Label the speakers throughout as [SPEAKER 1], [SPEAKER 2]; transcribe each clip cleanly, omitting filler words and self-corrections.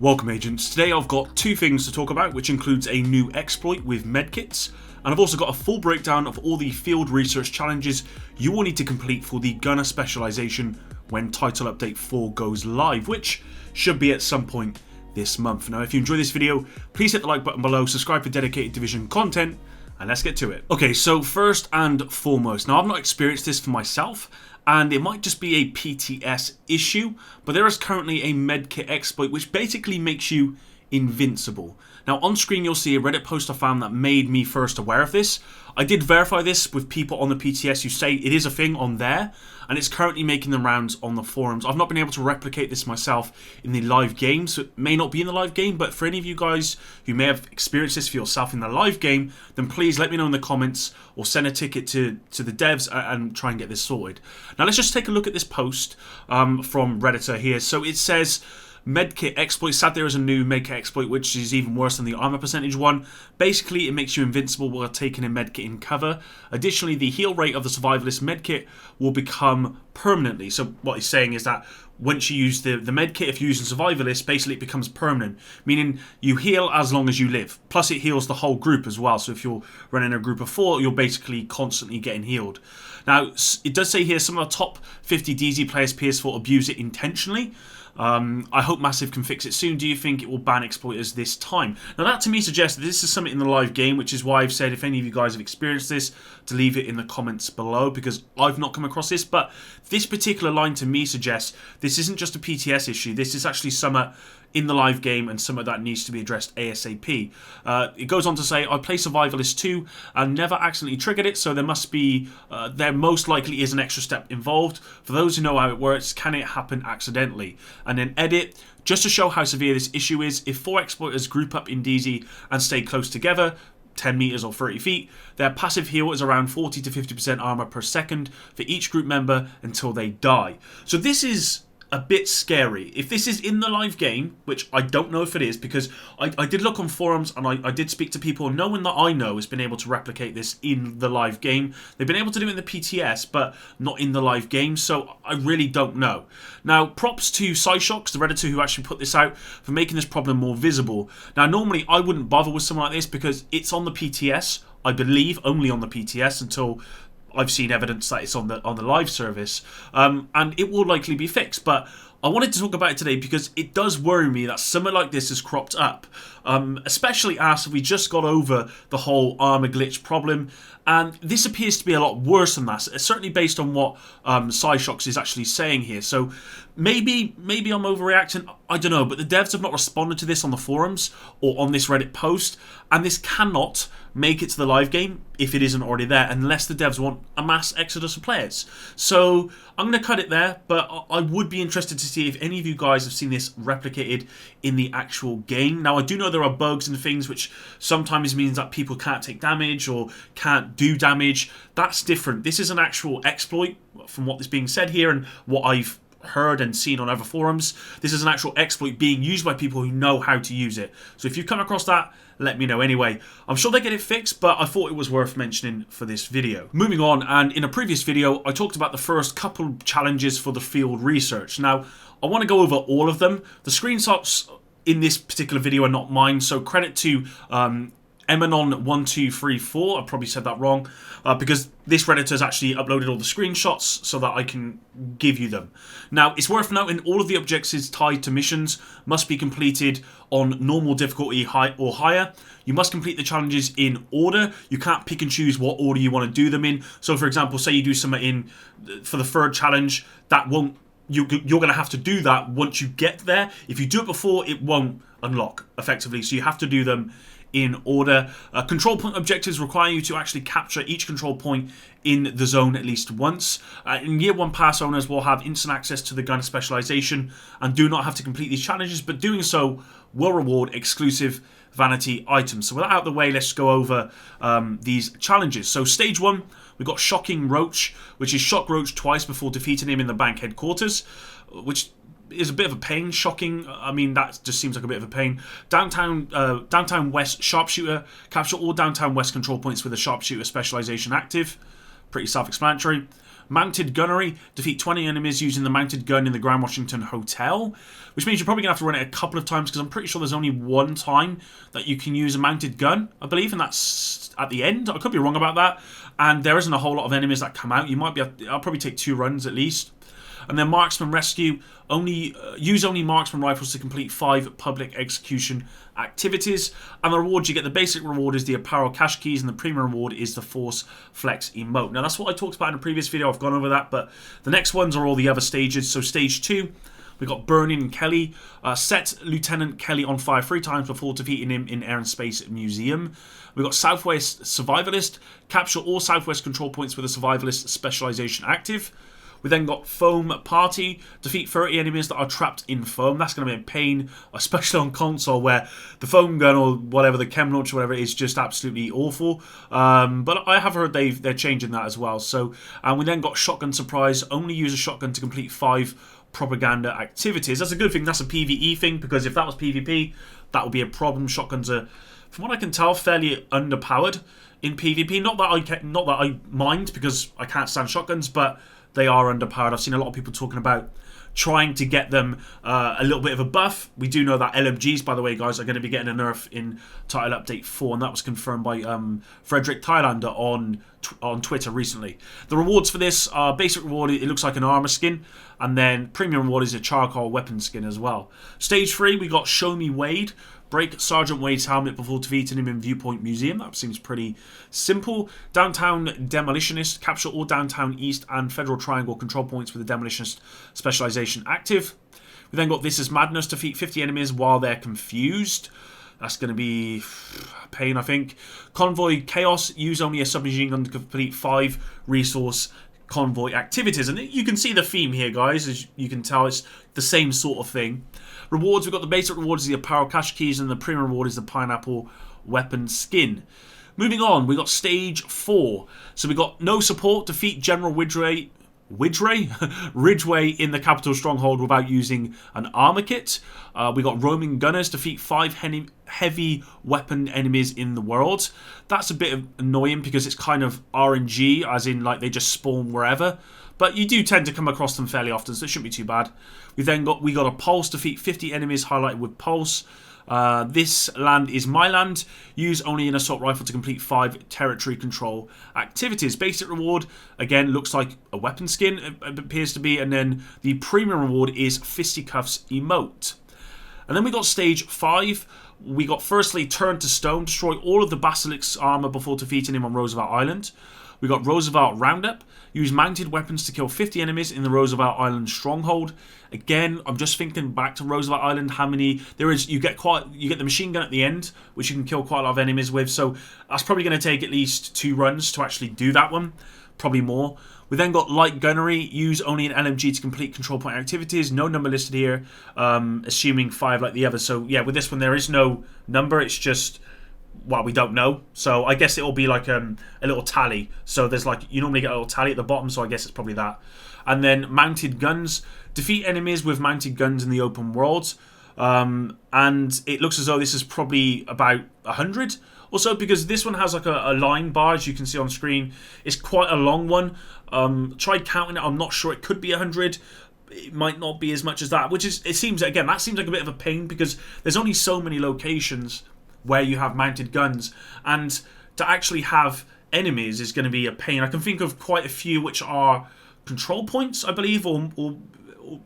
[SPEAKER 1] Welcome agents, today I've got two things to talk about, which includes a new exploit with medkits, and I've also got a full breakdown of all the field research challenges you will need to complete for the Gunner Specialisation when Title Update 4 goes live, which should be at some point this month. Now if you enjoy this video, please hit the like button below, subscribe for dedicated Division content, and let's get to it. Okay, so first and foremost, now I've not experienced this for myself, and it might just be a PTS issue, but there is currently a Medkit Exploit which basically makes you invincible. Now on screen you'll see a Reddit post I found that made me first aware of this. I did verify this with people on the PTS who say it is a thing on there, and it's currently making the rounds on the forums. I've not been able to replicate this myself in the live game, so it may not be in the live game, but for any of you guys who may have experienced this for yourself in the live game, then please let me know in the comments or send a ticket to the devs and try and get this sorted. Now let's just take a look at this post from Redditor here. So it says, Medkit Exploit. Sad there is a new Medkit Exploit which is even worse than the armor percentage one. Basically it makes you invincible while taking a medkit in cover. Additionally, the heal rate of the survivalist medkit will become permanently. So what he's saying is that once you use the medkit, if you're using survivalist, basically it becomes permanent, meaning you heal as long as you live. Plus it heals the whole group as well, so if you're running a group of 4, you're basically constantly getting healed. Now it does say here some of the top 50 DZ players PS4 abuse it intentionally. I hope Massive can fix it soon. Do you think it will ban exploiters this time? Now that to me suggests that this is something in the live game, which is why I've said if any of you guys have experienced this, to leave it in the comments below, because I've not come across this. But this particular line to me suggests this isn't just a PTS issue. This is actually something in the live game and some of that needs to be addressed ASAP. It goes on to say, I play Survivalist 2 and never accidentally triggered it, so there must be, there most likely is an extra step involved. For those who know how it works, can it happen accidentally? And then edit, just to show how severe this issue is, if 4 exploiters group up in DZ and stay close together, 10 meters or 30 feet, their passive heal is around 40 to 50% armor per second for each group member until they die. So this is a bit scary. If this is in the live game, which I don't know if it is, because I did look on forums and I did speak to people, and no one that I know has been able to replicate this in the live game. They've been able to do it in the PTS, but not in the live game, so I really don't know. Now, props to Psyshox, the Redditor who actually put this out, for making this problem more visible. Now, normally I wouldn't bother with something like this because it's on the PTS, I believe, only on the PTS until I've seen evidence that it's on the live service, and it will likely be fixed. But I wanted to talk about it today because it does worry me that something like this has cropped up, especially after we just got over the whole armor glitch problem, and this appears to be a lot worse than that, certainly based on what Psyshox is actually saying here. So maybe I'm overreacting, I don't know, but the devs have not responded to this on the forums or on this Reddit post, and this cannot make it to the live game if it isn't already there, unless the devs want a mass exodus of players. So I'm going to cut it there, but I would be interested to see if any of you guys have seen this replicated in the actual game. Now I do know there are bugs and things which sometimes means that people can't take damage or can't do damage. That's different. This is an actual exploit from what is being said here and what I've heard and seen on other forums. This is an actual exploit being used by people who know how to use it. So if you come across that, let me know anyway. I'm sure they get it fixed, but I thought it was worth mentioning for this video. Moving on, and in a previous video I talked about the first couple challenges for the field research. Now I want to go over all of them. The screenshots in this particular video are not mine, so credit to Emanon1234, I probably said that wrong, because this Redditor has actually uploaded all the screenshots so that I can give you them. Now, it's worth noting all of the objectives tied to missions must be completed on normal difficulty high or higher. You must complete the challenges in order. You can't pick and choose what order you want to do them in. So, for example, say you do something for the third challenge, that won't, you're going to have to do that once you get there. If you do it before, it won't unlock effectively. So you have to do them in order. Control point objectives require you to actually capture each control point in the zone at least once. In Year 1 pass owners will have instant access to the Gunner Specialisation and do not have to complete these challenges, but doing so will reward exclusive vanity items. So with that out of the way, let's go over these challenges. So stage 1, we've got Shocking Roach, which is shock Roach twice before defeating him in the bank headquarters, which is a bit of a pain. Shocking, I mean, that just seems like a bit of a pain. Downtown West Sharpshooter, capture all Downtown West control points with a Sharpshooter specialization active. Pretty self-explanatory. Mounted gunnery, defeat 20 enemies using the mounted gun in the Grand Washington Hotel, which means you're probably going to have to run it a couple of times because I'm pretty sure there's only one time that you can use a mounted gun, I believe, and that's at the end. I could be wrong about that. And there isn't a whole lot of enemies that come out. You might be. I'll probably take 2 runs at least. And then marksman rescue, use only marksman rifles to complete 5 public execution activities. And the rewards, you get the basic reward is the apparel cash keys, and the premium reward is the force flex emote. Now that's what I talked about in a previous video. I've gone over that, but the next ones are all the other stages. So stage 2, we got Burning and Kelly. Set Lieutenant Kelly on fire 3 times before defeating him in Air and Space Museum. We got Southwest Survivalist. Capture all Southwest control points with a Survivalist specialization active. We then got Foam Party. Defeat 30 enemies that are trapped in foam. That's going to be a pain, especially on console where the foam gun or whatever, the chem launcher, whatever, is just absolutely awful. But I have heard they're changing that as well. So, and we then got Shotgun Surprise. Only use a shotgun to complete 5 propaganda activities. That's a good thing. That's a PvE thing, because if that was PvP, that would be a problem. Shotguns are, from what I can tell, fairly underpowered in PvP. Not that I mind, because I can't stand shotguns, but they are underpowered. I've seen a lot of people talking about trying to get them a little bit of a buff. We do know that LMGs, by the way, guys, are going to be getting a nerf in Title Update 4, and that was confirmed by Frederick Thailander on Twitter recently. The rewards for this are basic reward, it looks like an armor skin, and then premium reward is a charcoal weapon skin as well. Stage 3, we got Show Me Wade. Break Sergeant Wade's helmet before defeating him in Viewpoint Museum. That seems pretty simple. Downtown Demolitionist. Capture all Downtown East and Federal Triangle control points with the Demolitionist specialization active. We then got This Is Madness. Defeat 50 enemies while they're confused. That's going to be pain, I think. Convoy Chaos. Use only a submachine gun to complete 5 resource convoy activities. And you can see the theme here, guys. As you can tell, it's the same sort of thing. Rewards, we've got the basic rewards is the apparel cash keys, and the premium reward is the pineapple weapon skin. Moving on, we got stage 4. So we got no support, defeat General Ridgway in the capital stronghold without using an armor kit. We got roaming gunners, defeat 5 heavy weapon enemies in the world. That's a bit annoying because it's kind of RNG, as in like they just spawn wherever. But you do tend to come across them fairly often, so it shouldn't be too bad. We got a pulse, defeat 50 enemies highlighted with pulse. This land is my land. Use only an assault rifle to complete 5 territory control activities. Basic reward, again, looks like a weapon skin, it appears to be. And then the premium reward is Fisticuffs emote. And then we got stage 5. We got firstly Turn to Stone. Destroy all of the Basilisk's armor before defeating him on Roosevelt Island. We got Roosevelt Roundup. Use mounted weapons to kill 50 enemies in the Roosevelt Island stronghold. Again, I'm just thinking back to Roosevelt Island, how many there is. You get the machine gun at the end, which you can kill quite a lot of enemies with. So that's probably going to take at least 2 runs to actually do that one, probably more. We then got light gunnery. Use only an LMG to complete control point activities. No number listed here, assuming 5 like the others. So yeah, with this one there is no number. It's just, well, we don't know. So I guess it will be like a little tally. So there's like, you normally get a little tally at the bottom, so I guess it's probably that. And then mounted guns. Defeat enemies with mounted guns in the open world. And it looks as though this is probably about 100 or so, because this one has like a line bar, as you can see on screen. It's quite a long one. Tried counting it, I'm not sure. It could be 100. It might not be as much as that, which is, it seems, again, that seems like a bit of a pain because there's only so many locations where you have mounted guns, and to actually have enemies is going to be a pain. I can think of quite a few which are control points, I believe, or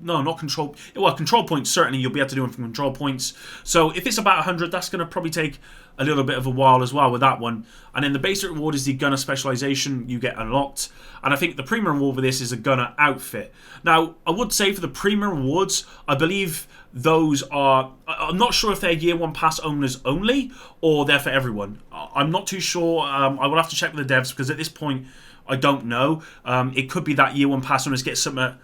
[SPEAKER 1] no, not control. Well, control points, certainly you'll be able to do them from control points. So if it's about 100, that's going to probably take a little bit of a while as well with that one. And then the basic reward is the Gunner Specialisation you get unlocked. And I think the premium reward for this is a Gunner outfit. Now, I would say for the premium rewards, I believe those are, I'm not sure if they're year 1 pass owners only or they're for everyone. I'm not too sure. I will have to check with the devs because at this point I don't know. It could be that year 1 pass owners get something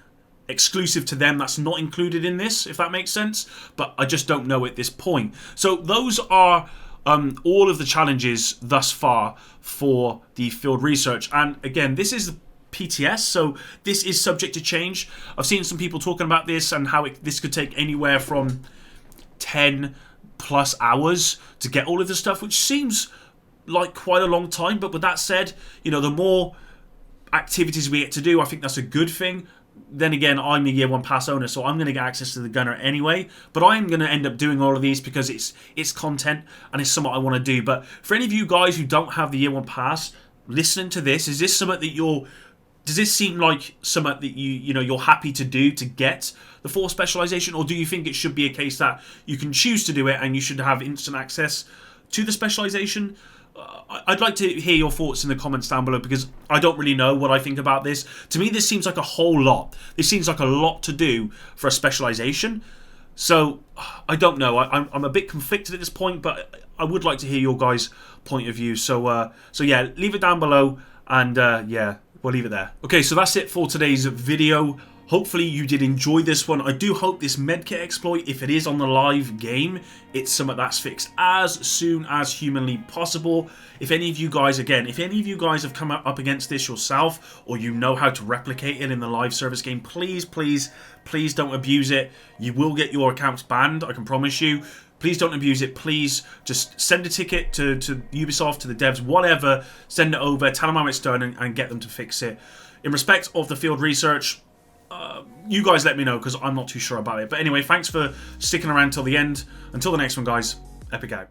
[SPEAKER 1] exclusive to them that's not included in this, if that makes sense, but I just don't know at this point. So those are all of the challenges thus far for the field research. And again, this is PTS, so this is subject to change. I've seen some people talking about this and how this could take anywhere from 10 plus hours to get all of this stuff, which seems like quite a long time. But with that said, you know, the more activities we get to do. I think that's a good thing. Then again, I'm a year 1 pass owner, so I'm going to get access to the Gunner anyway. But I'm going to end up doing all of these because it's content and it's something I want to do. But for any of you guys who don't have the year 1 pass, listening to this, is this something that does this seem like something that you're happy to do to get the full specialization, or do you think it should be a case that you can choose to do it and you should have instant access to the specialization? I'd like to hear your thoughts in the comments down below, because I don't really know what I think about this. To me, this seems like a whole lot. This seems like a lot to do for a specialization. So I don't know. I'm a bit conflicted at this point, but I would like to hear your guys' point of view. So yeah, leave it down below, and yeah, we'll leave it there. Okay, so that's it for today's video. Hopefully you did enjoy this one. I do hope this Medkit exploit, if it is on the live game, it's something that's fixed as soon as humanly possible. If any of you guys, again, if any of you guys have come up against this yourself, or you know how to replicate it in the live service game, please, please, please don't abuse it. You will get your accounts banned, I can promise you. Please don't abuse it. Please just send a ticket to Ubisoft, to the devs, whatever. Send it over, tell them how it's done, and get them to fix it. In respect of the field research, you guys let me know, because I'm not too sure about it. But anyway, thanks for sticking around till the end. Until the next one, guys, epic out.